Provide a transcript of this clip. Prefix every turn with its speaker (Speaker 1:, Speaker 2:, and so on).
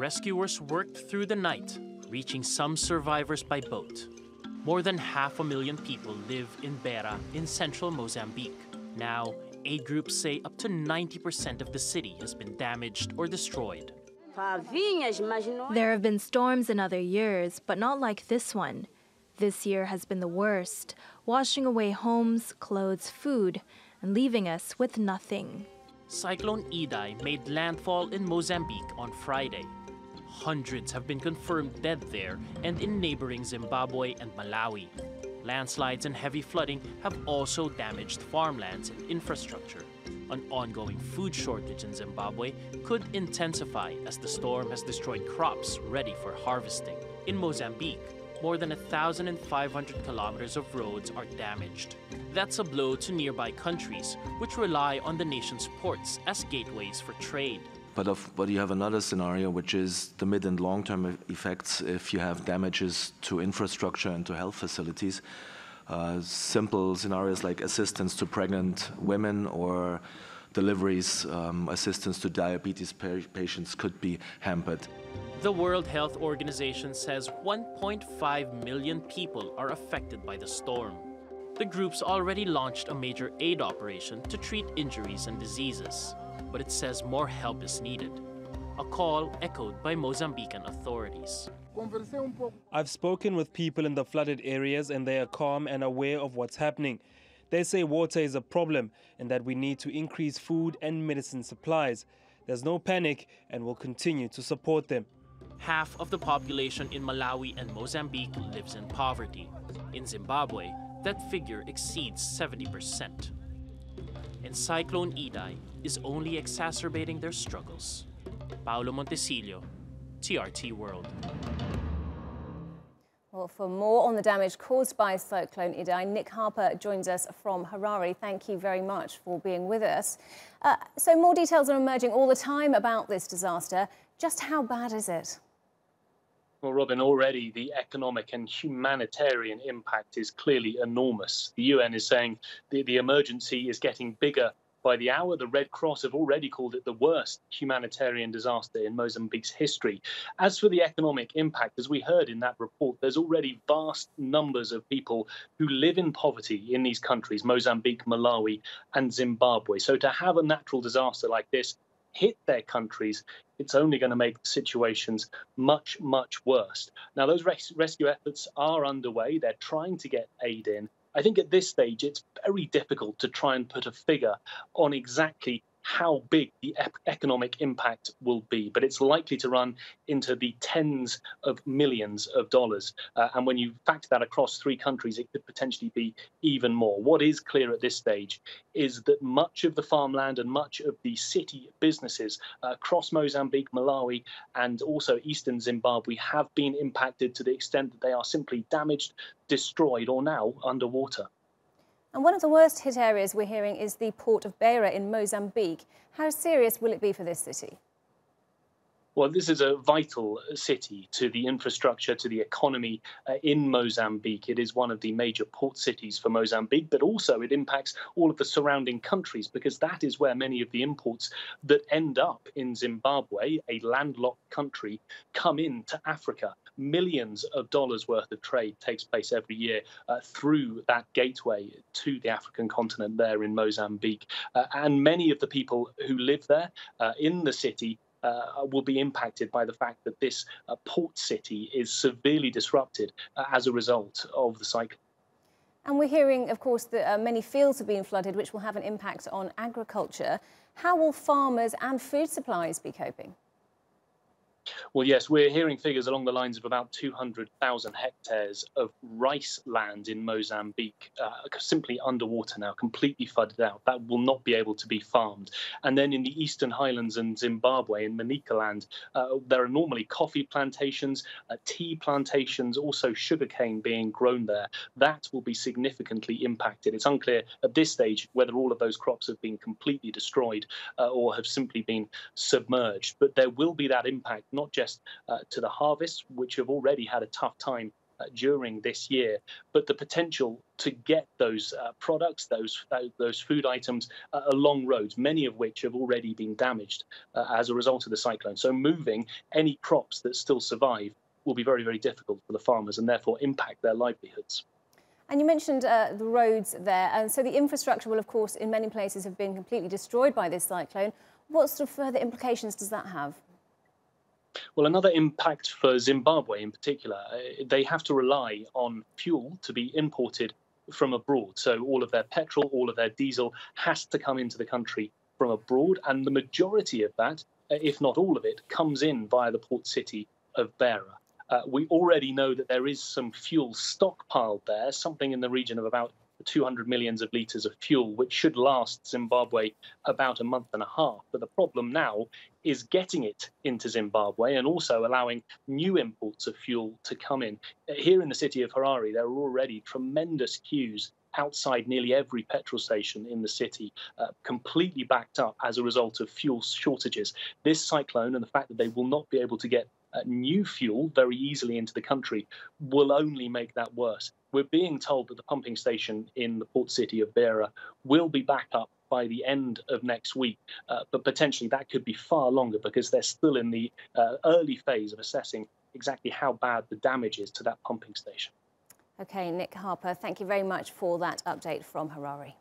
Speaker 1: Rescuers worked through the night, reaching some survivors by boat. More than 500,000 people live in Beira in central Mozambique. Now, aid groups say up to 90% of the city has been damaged or destroyed.
Speaker 2: There have been storms in other years, but not like this one. This year has been the worst, washing away homes, clothes, food, and leaving us with nothing.
Speaker 1: Cyclone Idai made landfall in Mozambique on Friday. Hundreds have been confirmed dead there and in neighboring Zimbabwe and Malawi. Landslides and heavy flooding have also damaged farmlands and infrastructure. An ongoing food shortage in Zimbabwe could intensify as the storm has destroyed crops ready for harvesting. In Mozambique, more than 1,500 kilometers of roads are damaged. That's a blow to nearby countries, which rely on the nation's ports as gateways for trade.
Speaker 3: But you have another scenario, which is the mid- and long-term effects if you have damages to infrastructure and to health facilities. Simple scenarios like assistance to pregnant women or deliveries, assistance to diabetes patients could be hampered.
Speaker 1: The World Health Organization says 1.5 million people are affected by the storm. The group's already launched a major aid operation to treat injuries and diseases, but it says more help is needed. A call echoed by Mozambican authorities.
Speaker 4: I've spoken with people in the flooded areas and they are calm and aware of what's happening. They say water is a problem and that we need to increase food and medicine supplies. There's no panic and we'll continue to support them.
Speaker 1: Half of the population in Malawi and Mozambique lives in poverty. In Zimbabwe, that figure exceeds 70%. And Cyclone Idai is only exacerbating their struggles. Paolo Montecillo, TRT World.
Speaker 5: Well, for more on the damage caused by Cyclone Idai, Nick Harper joins us from Harare. Thank you very much for being with us. So more details are emerging all the time about this disaster. Just how bad is it?
Speaker 6: Well, Robin, already the economic and humanitarian impact is clearly enormous. The UN is saying the emergency is getting bigger by the hour. The Red Cross have already called it the worst humanitarian disaster in Mozambique's history. As for the economic impact, as we heard in that report, there's already vast numbers of people who live in poverty in these countries, Mozambique, Malawi, and Zimbabwe. So to have a natural disaster like this hit their countries, it's only going to make the situations much, much worse. Now, those rescue efforts are underway. They're trying to get aid in. I think at this stage, it's very difficult to try and put a figure on exactly how big the economic impact will be, but it's likely to run into the tens of millions of dollars. And when you factor that across 3 countries, it could potentially be even more. What is clear at this stage is that much of the farmland and much of the city businesses across Mozambique, Malawi, and also eastern Zimbabwe have been impacted to the extent that they are simply damaged, destroyed, or now underwater.
Speaker 5: And one of the worst hit areas we're hearing is the port of Beira in Mozambique. How serious will it be for this city?
Speaker 6: Well, this is a vital city to the infrastructure, to the economy in Mozambique. It is one of the major port cities for Mozambique, but also it impacts all of the surrounding countries because that is where many of the imports that end up in Zimbabwe, a landlocked country, come into Africa. Millions of dollars worth of trade takes place every year through that gateway to the African continent there in Mozambique. And many of the people who live there in the city will be impacted by the fact that this port city is severely disrupted as a result of the cyclone.
Speaker 5: And we're hearing, of course, that many fields have been flooded, which will have an impact on agriculture. How will farmers and food supplies be coping?
Speaker 6: Well, yes, we're hearing figures along the lines of about 200,000 hectares of rice land in Mozambique, simply underwater now, completely flooded out. That will not be able to be farmed. And then in the eastern highlands in Zimbabwe, in Manicaland, there are normally coffee plantations, tea plantations, also sugarcane being grown there. That will be significantly impacted. It's unclear at this stage whether all of those crops have been completely destroyed or have simply been submerged. But there will be that impact, not just to the harvests, which have already had a tough time during this year. But the potential to get those products, those food items, along roads, many of which have already been damaged as a result of the cyclone. So moving any crops that still survive will be very, very difficult for the farmers and therefore impact their livelihoods.
Speaker 5: And you mentioned the roads there, and so the infrastructure will, of course, in many places have been completely destroyed by this cyclone. What sort of further implications does that have?
Speaker 6: Well, another impact for Zimbabwe in particular, they have to rely on fuel to be imported from abroad. So all of their petrol, all of their diesel has to come into the country from abroad. And the majority of that, if not all of it, comes in via the port city of Beira. We already know that there is some fuel stockpiled there, something in the region of about 200 million litres of fuel, which should last Zimbabwe about a month and a half. But the problem now is getting it into Zimbabwe and also allowing new imports of fuel to come in. Here in the city of Harare, there are already tremendous queues outside nearly every petrol station in the city, completely backed up as a result of fuel shortages. This cyclone and the fact that they will not be able to get new fuel very easily into the country will only make that worse. We're being told that the pumping station in the port city of Beira will be back up by the end of next week, but potentially that could be far longer because they're still in the early phase of assessing exactly how bad the damage is to that pumping station.
Speaker 5: OK, Nick Harper, thank you very much for that update from Harare.